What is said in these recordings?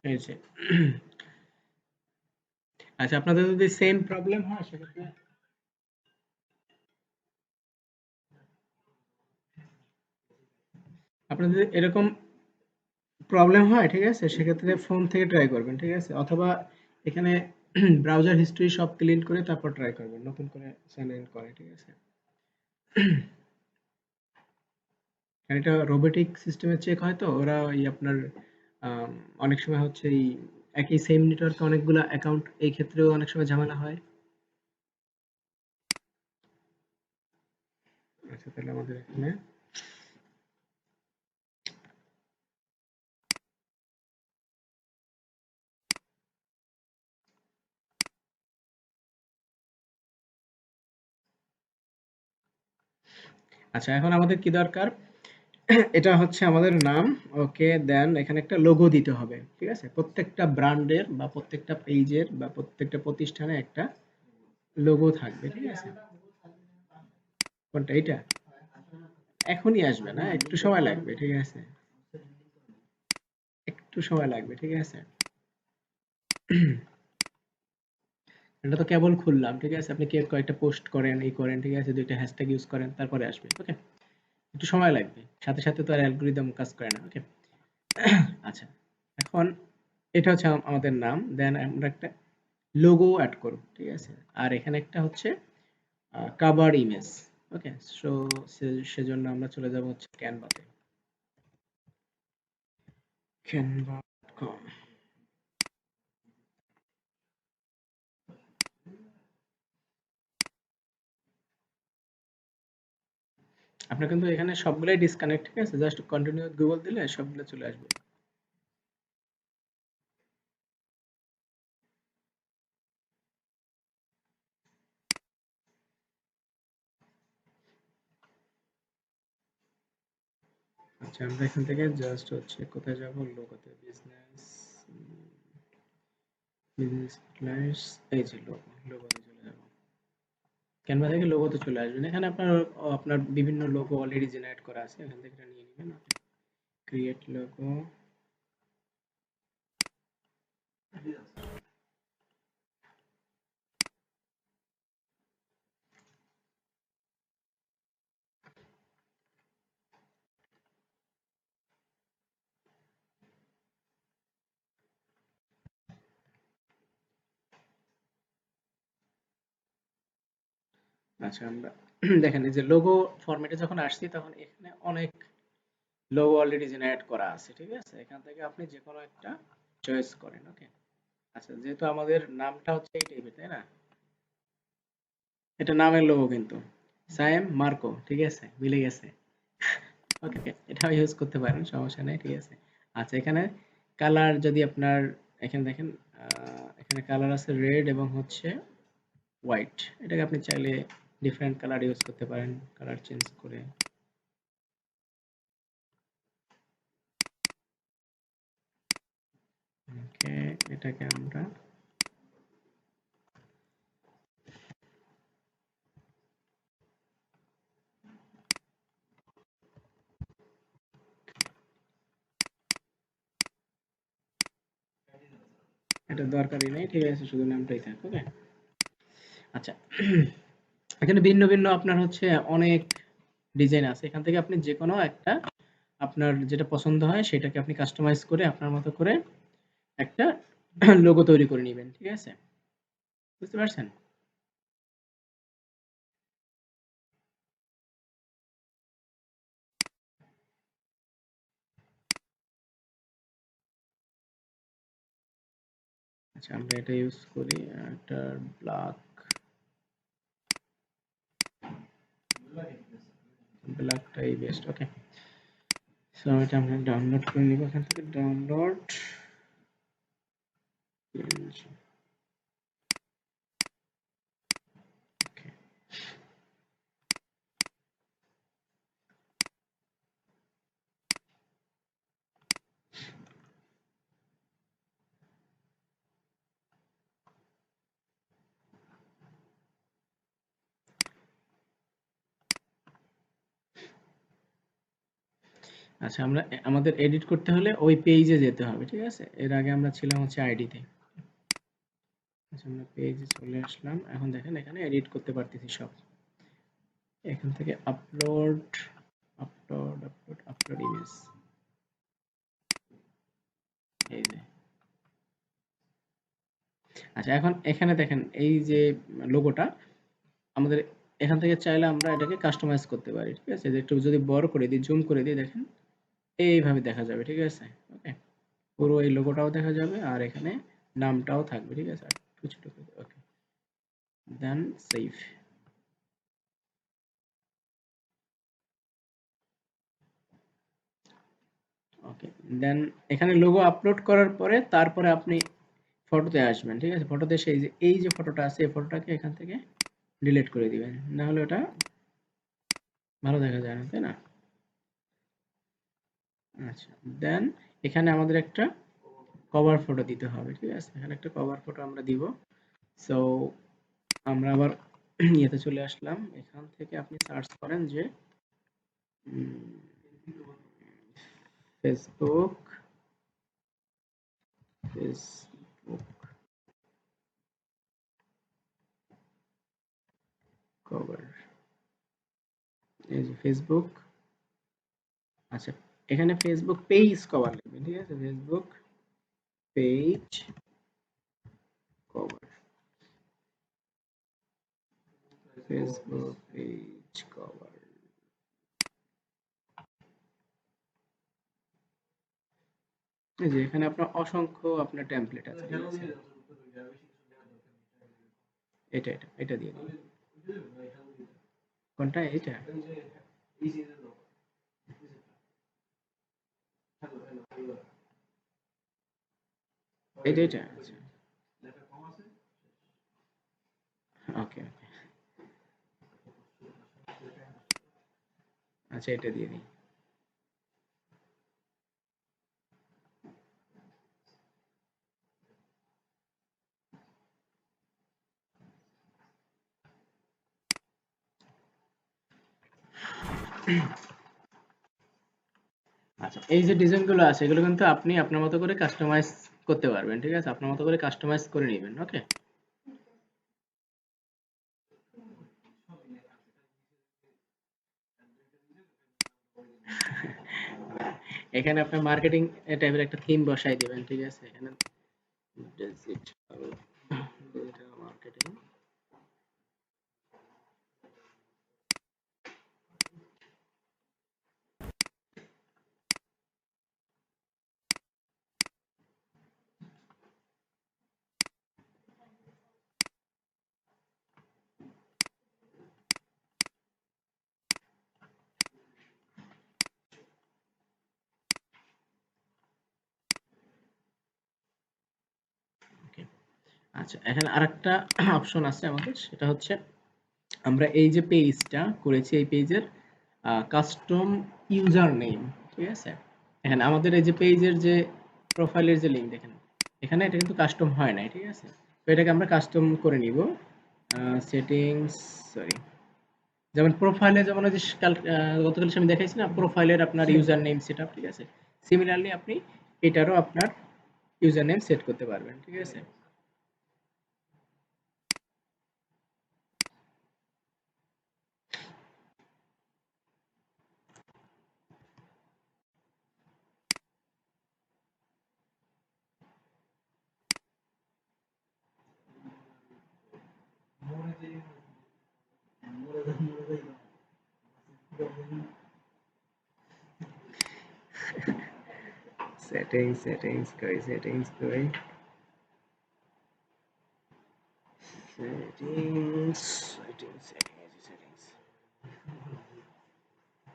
এই যে আচ্ছা, আপনাদের যদি সেম প্রবলেম হয় সেক্ষেত্রে আপনাদের যদি এরকম প্রবলেম হয়, ঠিক আছে, সেক্ষেত্রে ফোন থেকে ট্রাই করবেন, ঠিক আছে, অথবা এখানে ব্রাউজার হিস্ট্রি সব ক্লিন করে তারপর ট্রাই করবেন নতুন করে সাইন ইন করে, ঠিক আছে। কারণ এটা রোবোটিক সিস্টেমে চেক হয়, তো ওরা এই আপনার আম, অনেক সময় হচ্ছে এই একই সেম নেটওয়ার্কে অনেকগুলো অ্যাকাউন্ট, এই ক্ষেত্রেও অনেক সময় ঝামেলা হয়। আচ্ছা, তাহলে আমাদের এখানে আচ্ছা, এখন আমাদের কি দরকার? এটা হচ্ছে আমাদের নাম। ওকে, দেন এখানে একটা লোগো দিতে হবে, ঠিক আছে, প্রত্যেকটা ব্র্যান্ডের বা প্রত্যেকটা পেজের বা প্রত্যেকটা প্রতিষ্ঠানে একটা লোগো থাকবে, ঠিক আছে। কোনটা এটা? এখনই আসবে না, একটু সময় লাগবে, ঠিক আছে, একটু সময় লাগবে, ঠিক আছে। এটা তো কেবল খুললাম, ঠিক আছে, আপনি কে কয়েকটা পোস্ট করেন, এই করেন, ঠিক আছে, দুইটা হ্যাশট্যাগ ইউজ করেন, তারপরে আসবে, ওকে। একটু সময় লাগবে, সাথে সাথে তো আর অ্যালগরিদম কাজ করে না, ওকে। আচ্ছা, এখন এটা হচ্ছে আমাদের নাম, দেন আমরা একটা লোগো অ্যাড করব, ঠিক আছে। আর এখানে একটা হচ্ছে কাভার ইমেজ, ওকে। সো সেজন্য আমরা চলে যাব হচ্ছে ক্যানভাতে, canva.com। আপনার কিন্তু এখানে সবগুলাই ডিসকানেক্ট, ঠিক আছে, জাস্ট কন্টিনিউ গুগল দিলে সবগুলো চলে আসবে। আচ্ছা, আমরা এখান থেকে জাস্ট হচ্ছে কোথায় যাব, লোগোতে, বিজনেস, বিজনেস ক্লায়েন্টস, এই যে লোগো, লোগোতে চলে যাব। ক্যানভা থেকে লোগোতে চলে আসবেন, এখানে আপনার আপনার বিভিন্ন লোগো অলরেডি জেনারেট করা আছে, এখান থেকে এটা নিয়ে নেবেন, ক্রিয়েট লোগো। আচ্ছা, আমরা দেখেন এই যে লোগো ফরম্যাটে যখন আসছি তখন এখানে অনেক লোগো অলরেডি জেনারেট করা আছে, ঠিক আছে, এখান থেকে আপনি যে কোনো একটা চয়েস করেন, ওকে। আচ্ছা, যেহেতু আমাদের নামটা হচ্ছে এই টাইপের, তাই না, এটা নামের লোগো কিন্তু সায়েম মার্কো, ঠিক আছে, মিলে গেছে, ওকে ওকে, এটাও ইউজ করতে পারেন, সমস্যা নেই, ঠিক আছে। আচ্ছা, এখানে কালার যদি আপনার, এখানে দেখেন, এখানে কালার আছে রেড এবং হচ্ছে হোয়াইট, এটাকে আপনি চাইলে ডিফারেন্ট কালার ইউজ করতে পারেন, কালার চেঞ্জ করে, ওকে। এটাকে আমরা এটা দরকারই নেই, ঠিক আছে, শুধু নামটাই থাক, ওকে। আচ্ছা, এখানে ভিন্ন ভিন্ন আপনার হচ্ছে অনেক ডিজাইন আছে, এখান থেকে আপনি যে কোনো একটা আপনার যেটা পছন্দ হয় সেটাকে আপনি কাস্টমাইজ করে আপনার মতো করে একটা লোগো তৈরি করে নেবেন, ঠিক আছে, বুঝতে পারছেন? আচ্ছা, আমরা এটা ইউজ করি, একটা ব্ল্যাক, ব্ল্যাকটাই বেস্ট, ওকে। সো এটা আমরা ডাউনলোড করে নিব, এখান থেকে ডাউনলোড, ওকে। আচ্ছা, আমরা আমাদের এডিট করতে হলে ওই পেজে যেতে হবে, ঠিক আছে? এর আগে আমরা ছিলাম হচ্ছে আইডিতে। আচ্ছা, আমরা পেজে চলে আসলাম। এখন দেখেন এখানে এডিট করতে পারতেছি সব। এখান থেকে আপলোড ইমেজ। এই যে। আচ্ছা, এখন এখানে দেখেন এই যে লোগোটা আমাদের এখান থেকে চাইলে আমরা এটাকে কাস্টমাইজ করতে পারি, ঠিক আছে? যে একটু যদি বড় করে দিই, জুম করে দিই, দেখেন এইভাবে দেখা যাবে, ঠিক আছে? ওকে, পুরো এই লোগোটাও দেখা যাবে আর এখানে নামটাও থাকবে, ঠিক আছে? আর একটু ছোট করে, ওকে, দেন সেভ। ওকে, দেন এখানে লোগো আপলোড করার পরে তারপরে আপনি ফটোতে আসবেন, ঠিক আছে? ফটোতে এসে এই যে ফটোটা আছে এই ফটোটাকে এখান থেকে ডিলিট করে দিবেন, না হলে ওটা ভালো দেখা যায় না, তাই না? আচ্ছা, দেন এখানে আমাদের একটা কভার ফটো দিতে হবে, ঠিক আছে? এখানে একটা কভার ফটো আমরা দিব। সো আমরা আবার ইয়েতে চলে আসলাম। এখান থেকে আপনি সার্চ করেন যে ফেসবুক, ফেসবুক কভার, এই যে ফেসবুক। আচ্ছা, এখানে ফেসবুক পেজ কভার লিখবেন, ঠিক আছে? Facebook page cover, Facebook page cover. এই যে এখানে আপনার অসংখ্য আপনার টেমপ্লেট আছে, ঠিক আছে? এটা দিয়ে দিন। কোনটা এটা? এটা আচ্ছা, ওকে, আচ্ছা, এটা দিয়ে দিই। আচ্ছা, এই যে ডিজাইন গুলো আছে এগুলো কিন্তু আপনি আপনার মতো করে কাস্টমাইজ করতে পারবেন, ঠিক আছে? আপনার মতো করে কাস্টমাইজ করে নেবেন, ওকে? এখানে আপনি মার্কেটিং টাইপের একটা থিম বসাই দিবেন, ঠিক আছে? এখানে ডিজিটাল ডিজিটাল মার্কেটিং। ওকে, আচ্ছা, এখানে আরেকটা অপশন আছে আমাদের, সেটা হচ্ছে আমরা এই যে পেজটা করেছি এই পেজের কাস্টম ইউজার নেম, ঠিক আছে? এখানে আমাদের এই যে পেজের যে প্রোফাইলের যে লিঙ্ক দেখেন, এখানে এটা কিন্তু কাস্টম হয় নাই, ঠিক আছে? তো এটাকে আমরা কাস্টম করে নিব। সেটিংস, সরি, যেমন প্রোফাইলে যেমন ওই যে গতকাল আমি দেখাইছি না, প্রোফাইলের আপনার ইউজার নেম সেটআপ, ঠিক আছে? সিমিলারলি আপনি এটারও আপনার ইউজার নেম সেট করতে পারবেন, ঠিক আছে? সেটিংস কই সেটিংস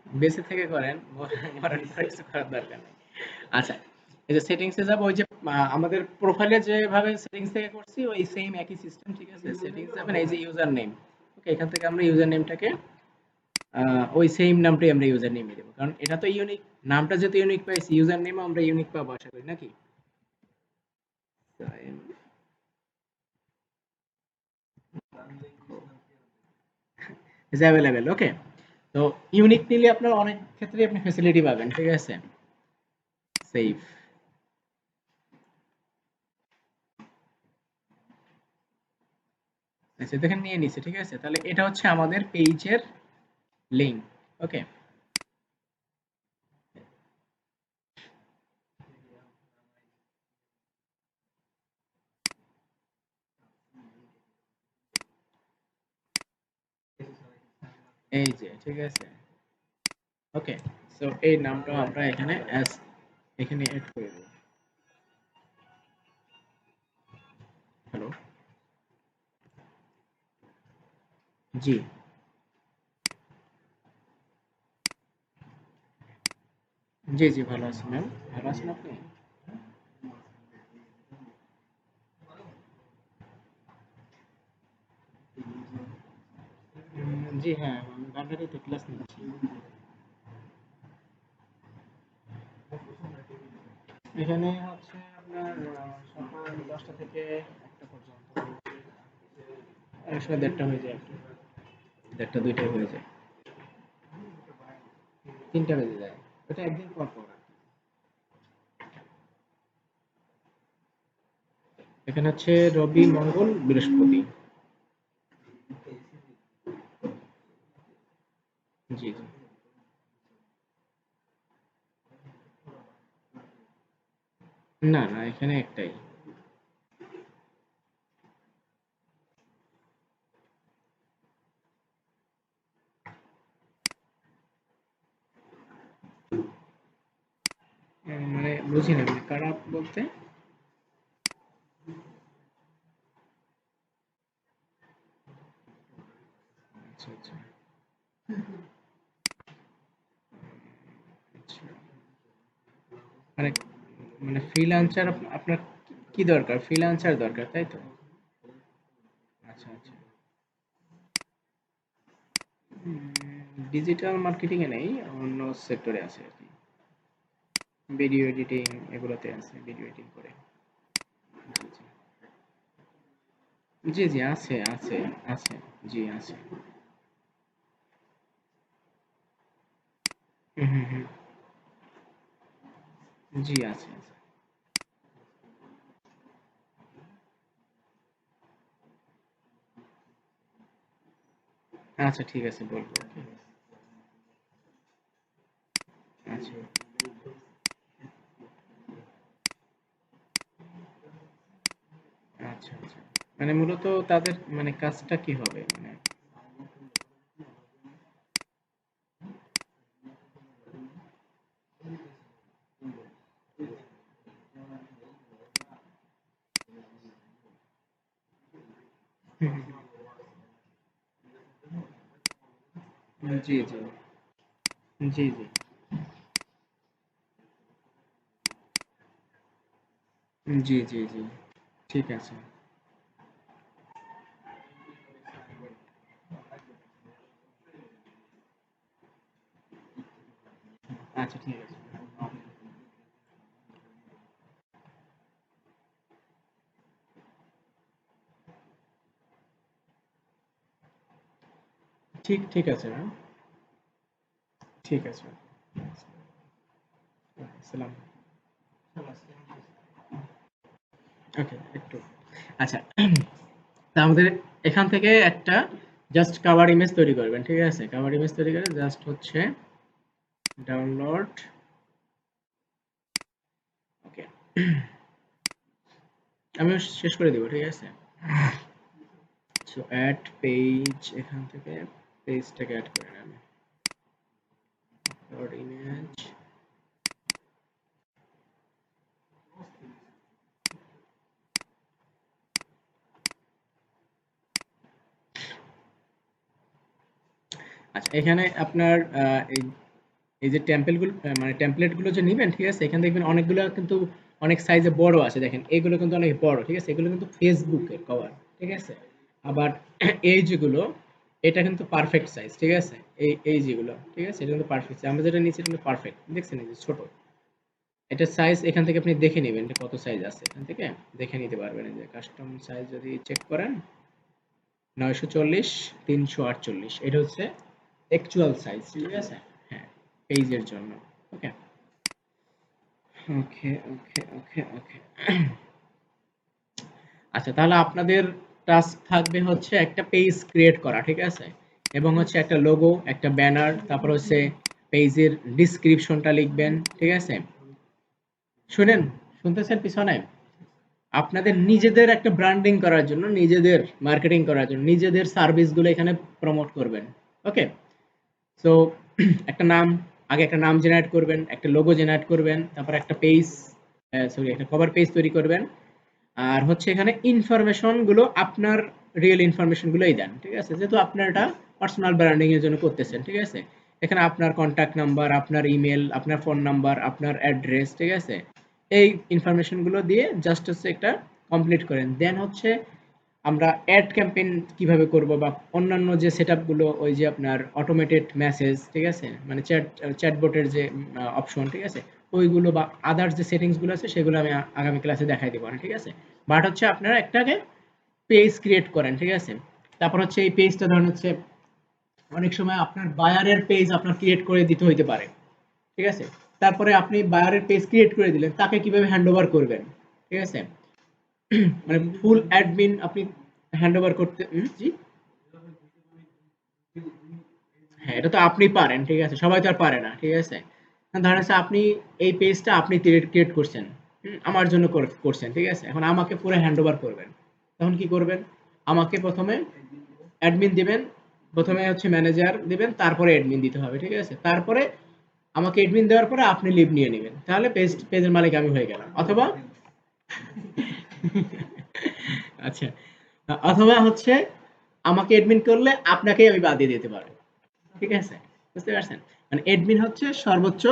বেসিক থেকে করেন, মডার্ন কিছু করার দরকার নেই। আচ্ছা, এই যে সেটিংস এ যাবো, ওই যে আমাদের প্রোফাইলে যেভাবে সেটিংস থেকে করছি ওই সেম একই সিস্টেম, ঠিক আছে? সেটিংস যাবেন, এই যে ইউজার নেম, ওকে, এখান থেকে আমরা ইউজার নেমটাকে ওই সেম নামটাই আমরা ইউজার নেমে দেবো, কারণ এটা তো ইউনিক। নামটা যেহেতু ইউনিক পাইছি, ইউজার নেম আমরা ইউনিক পাবো আশা করি, নাকি? is available, ওকে? তো ইউনিক নিলে আপনার অনেক ক্ষেত্রে আপনি ফ্যাসিলিটি পাবেন, ঠিক আছে? সেভ। আচ্ছা দেখেন নিয়ে নিছে, ঠিক আছে? তাহলে এটা হচ্ছে আমাদের পেজের লিংক। ওকে, এই যে ঠিক আছে। ওকে, সো এই নামটা আমরা এখানে এখানে এড করে দেব। হ্যালো। জি, জি, জি, ভালো আছি ম্যাম। ভালো আছেন আপনি? জি হ্যাঁ, আমি ঢাকাতেই ক্লাস নিচ্ছি। এখানে হচ্ছে আপনার সকাল 10টা থেকে 1টা পর্যন্ত। অনেক সময় 1:30 হয়ে যায় আরকি। 1:30 2টায় হয়ে যায়। 3টা বেজে যায়। ওটা একদিন পর পর আরকি। এখানে হচ্ছে রবি, মঙ্গল, বৃহস্পতি। জি, জি। না, না, এখানে একটাই। মানে বুঝি না, মানে খারাপ বলতে? আচ্ছা, আচ্ছা, আচ্ছা। মানে মানে ফ্রিল্যান্সার আপনার কি দরকার? ফ্রিল্যান্সার দরকার, তাই তো? আচ্ছা, আচ্ছা। ডিজিটাল মার্কেটিং এ নেই, অন্য সেক্টরে আছে আরকি। ভিডিও এডিটিং এগুলোতে আছে, ভিডিও এডিটিং করে। জি, জি। জি, জি, আছে, আছে, আছে। জি, আছে। হুম, হুম, হুম। জি, আছে, আছে। আচ্ছা ঠিক আছে, বলবো। ওকে। আচ্ছা, আচ্ছা, আচ্ছা। মানে মূলত তাদের মানে কাজটা কি হবে? মানে হুম, হুম। জি, জি। জি, জি। জি, জি, জি। ঠিক আছে। আচ্ছা ঠিক আছে। ঠিক, ঠিক আছে ম্যাম। ঠিক আছে। আসসালাম। ওকে, একটু। আচ্ছা, তা আমাদের এখান থেকে একটা জাস্ট কভার ইমেজ তৈরি করবেন, ঠিক আছে? কভার ইমেজ তৈরি করে জাস্ট হচ্ছে ডাউনলোড। ওকে, আমি শেষ করে দিব, ঠিক আছে? সো অ্যাড পেজ, এখান থেকে পেজটাকে অ্যাড করে নেন। Upload image. আচ্ছা, এখানে আপনার এই এই যে টেমপ্লেট গুলো, মানে টেমপ্লেট গুলো যে নিবেন, ঠিক আছে? এখানে দেখবেন অনেকগুলো কিন্তু অনেক সাইজে বড় আছে, দেখেন এইগুলো কিন্তু অনেক বড়, ঠিক আছে? এগুলো কিন্তু ফেসবুকের কভার, ঠিক আছে? আবার এই যেগুলো, এটা কিন্তু পারফেক্ট সাইজ, ঠিক আছে? এই যেগুলো, ঠিক আছে? এটা কিন্তু পারফেক্ট সাইজ। আমরা যেটা নিচ্ছি এটা কিন্তু পারফেক্ট, দেখছেন? এই যে ছোট, এটা সাইজ এখান থেকে আপনি দেখে নেবেন যে কত সাইজ আছে, এখান থেকে দেখে নিতে পারবেন। এই যে কাস্টম সাইজ যদি চেক করেন, 940 348, এটা হচ্ছে অ্যাকচুয়াল সাইজ, ঠিক আছে? হ্যাঁ, পেজের জন্য। ওকে, ওকে, ওকে, ওকে, ওকে। আচ্ছা, তাহলে আপনাদের টাস্ক থাকবে হচ্ছে একটা পেজ ক্রিয়েট করা, ঠিক আছে? এবং হচ্ছে একটা লোগো, একটা ব্যানার, তারপর হচ্ছে পেজের ডিসক্রিপশনটা লিখবেন, ঠিক আছে? শুনেন, শুনতেছেন পিছনে? আপনাদের নিজেদের একটা ব্র্যান্ডিং করার জন্য, নিজেদের মার্কেটিং করার জন্য, নিজেদের সার্ভিসগুলো এখানে প্রমোট করবেন। ওকে? সো একটা নাম, আগে একটা নাম জেনারেট করবেন, একটা লোগো জেনারেট করবেন, তারপর একটা পেজ, সরি, একটা কভার পেজ তৈরি করবেন। আর হচ্ছে এখানে ইনফরমেশন গুলো আপনার রিয়েল ইনফরমেশন গুলোই দেন, ঠিক আছে? যেহেতু আপনার এটা পার্সোনাল ব্র্যান্ডিং এর জন্য করতেছেন, ঠিক আছে? এখানে আপনার কন্ট্যাক্ট নাম্বার, আপনার ইমেল, আপনার ফোন নাম্বার, আপনার অ্যাড্রেস, ঠিক আছে? এই ইনফরমেশন গুলো দিয়ে জাস্ট হচ্ছে একটা কমপ্লিট করেন। দেন হচ্ছে আমরা অ্যাড ক্যাম্পেইন কিভাবে করব, বা অন্যান্য যে সেটআপ গুলো, ওই যে আপনার অটোমেটেড মেসেজ, ঠিক আছে, মানে চ্যাটবটের যে অপশন, ঠিক আছে, ওইগুলো বা আদার্স যে সেটিংস গুলো আছে সেগুলো আমি আগামী ক্লাসে দেখাই দিব না, ঠিক আছে? বাট হচ্ছে আপনারা একটাকে পেজ ক্রিয়েট করেন, ঠিক আছে? তারপর হচ্ছে এই পেজটা ধরেন হচ্ছে অনেক সময় আপনার বায়ারের পেজ আপনার ক্রিয়েট করে দিতে হইতে পারে, ঠিক আছে? তারপরে আপনি বায়ারের পেজ ক্রিয়েট করে দিলেন, তাকে কিভাবে হ্যান্ড ওভার করবেন, ঠিক আছে? মানে ফুল অ্যাডমিন আপনি হ্যান্ড ওভার করতে, জি, হ্যাঁ, এটা তো আপনি পারেন, ঠিক আছে? সবাই তো আর পারে না, ঠিক আছে? ধরেন হচ্ছে আপনি এই পেজটা আপনি ক্রিয়েট করছেন, আমার জন্য করছেন, ঠিক আছে? এখন আমাকে পুরো হ্যান্ড ওভার করবেন। তখন কি করবেন? আমাকে প্রথমে অ্যাডমিন দিবেন, প্রথমে হচ্ছে ম্যানেজার দিবেন, তারপরে অ্যাডমিন দিতে হবে, ঠিক আছে? তারপরে আমাকে অ্যাডমিন দেওয়ার পরে আপনি লিভ নিয়ে নেবেন, তাহলে পেজের মালিক আমি হয়ে গেলাম। অথবা আচ্ছা, অথবা হচ্ছে আমাকে অ্যাডমিন করলে আপনাকেই আমি বাদ দিয়ে দিতে পারবো, ঠিক আছে? বুঝতে পারছেন? মানে অ্যাডমিন হচ্ছে সর্বোচ্চ,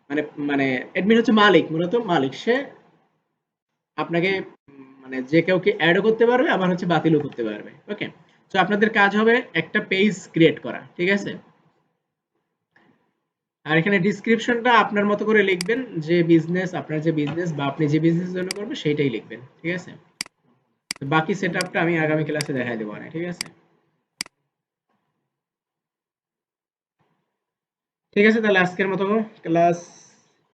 মানে মানে অ্যাডমিন হচ্ছে মালিক, মূলত মালিক সে আপনাকে মানে যে কাউকে অ্যাডও করতে পারবে, আবার হচ্ছে বাতিলও করতে পারবে। ওকে, তো আপনাদের কাজ হবে একটা পেজ ক্রিয়েট করা, ঠিক আছে? আর এখানে ডিসক্রিপশনটা আপনার মতো করে লিখবেন, যে বিজনেস, আপনার যে বিজনেস বা আপনি যে বিজনেস জন্য করবেন সেইটাই লিখবেন, ঠিক আছে? তো বাকি সেটআপটা আমি আগামী ক্লাসে দেখাই দেবো, ঠিক আছে? ঠিক আছে, তাহলে আজকের মতো ক্লাস